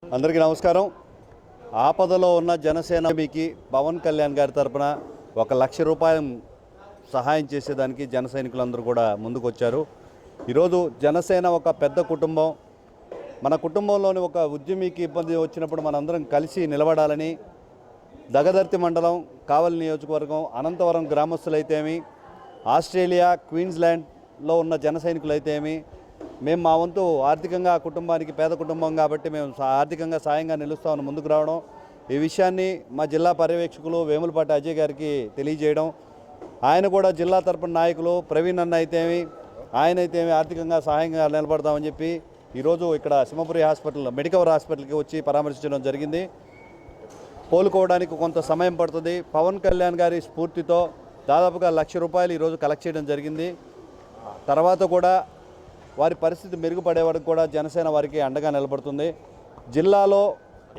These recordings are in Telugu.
అందరికీ నమస్కారం. ఆపదలో ఉన్న జనసేనకి పవన్ కళ్యాణ్ గారి తరపున 1,00,000 రూపాయలు సహాయం చేసేదానికి జన సైనికులందరూ కూడా ముందుకు వచ్చారు. ఈరోజు జనసేన ఒక పెద్ద కుటుంబం. మన కుటుంబంలోని ఒక ఉద్యమికి ఇబ్బంది వచ్చినప్పుడు మనందరం కలిసి నిలబడాలని దగదర్తి మండలం, కావలి నియోజకవర్గం, అనంతవరం గ్రామస్తులైతేమి, ఆస్ట్రేలియా, క్వీన్స్లాండ్లో ఉన్న జన సైనికులైతేమి, మేము మా వంతు ఆర్థికంగా ఆ కుటుంబానికి పేద కుటుంబం కాబట్టి మేము ఆర్థికంగా సాయంగా నిలుస్తామని ముందుకు రావడం, ఈ విషయాన్ని మా జిల్లా పర్యవేక్షకులు వేములపాటి అజయ్ గారికి తెలియజేయడం, ఆయన కూడా జిల్లా తరపున నాయకులు ప్రవీణ్ అన్న అయితేమి, ఆయన అయితేమి ఆర్థికంగా సహాయంగా నిలబడదామని చెప్పి ఈరోజు ఇక్కడ సింహపురి హాస్పిటల్, మెడికవర్ హాస్పిటల్కి వచ్చి పరామర్శించడం జరిగింది. కోలుకోవడానికి కొంత సమయం పడుతుంది. పవన్ కళ్యాణ్ గారి స్ఫూర్తితో దాదాపుగా 1,00,000 రూపాయలు ఈరోజు కలెక్ట్ చేయడం జరిగింది. తర్వాత కూడా వారి పరిస్థితి మెరుగుపడే వరకు కూడా జనసేన వారికి అండగా నిలబడుతుంది. జిల్లాలో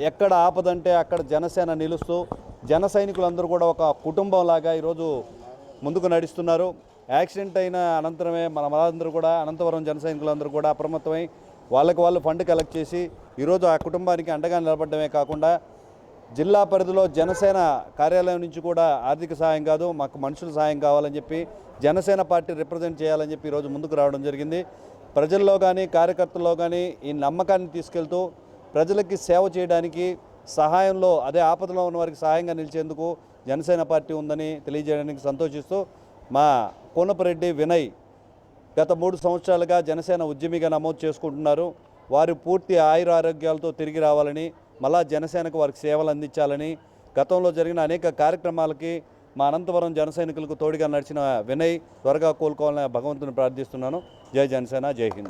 ఎక్కడ ఆపదంటే అక్కడ జనసేన నిలుస్తూ జన సైనికులందరూ కూడా ఒక కుటుంబంలాగా ఈరోజు ముందుకు నడుస్తున్నారు. యాక్సిడెంట్ అయిన అనంతరమే మనమందరూ కూడా అనంతవరం జన సైనికులందరూ కూడా అప్రమత్తమై వాళ్ళు ఫండ్ కలెక్ట్ చేసి ఈరోజు ఆ కుటుంబానికి అండగా నిలబడమే కాకుండా జిల్లా పరిధిలో జనసేన కార్యాలయం నుంచి కూడా ఆర్థిక సహాయం కాదు, మాకు మనుషుల సహాయం కావాలని చెప్పి జనసేన పార్టీ రిప్రజెంట్ చేయాలని చెప్పి ఈరోజు ముందుకు రావడం జరిగింది. ప్రజల్లో కానీ కార్యకర్తల్లో కానీ ఈ నమ్మకాన్ని తీసుకెళ్తూ ప్రజలకి సేవ చేయడానికి, సహాయంలో అదే ఆపదలో ఉన్న వారికి సహాయంగా నిలిచేందుకు జనసేన పార్టీ ఉందని తెలియజేయడానికి సంతోషిస్తూ మా కోనపరెడ్డి వినయ్ గత 3 సంవత్సరాలుగా జనసేన ఉద్యమిగా నమోదు చేసుకుంటున్నారు. వారు పూర్తి ఆయురారోగ్యాలతో తిరిగి రావాలని, మళ్ళా జనసేనకు వారికి సేవలు అందించాలని, గతంలో జరిగిన అనేక కార్యక్రమాలకి మా అనంతవరం జన సైనికులకు తోడుగా నడిచిన వినయ్ త్వరగా కోలుకోవాలని భగవంతుని ప్రార్థిస్తున్నాను. జై జనసేన, జై హింద్.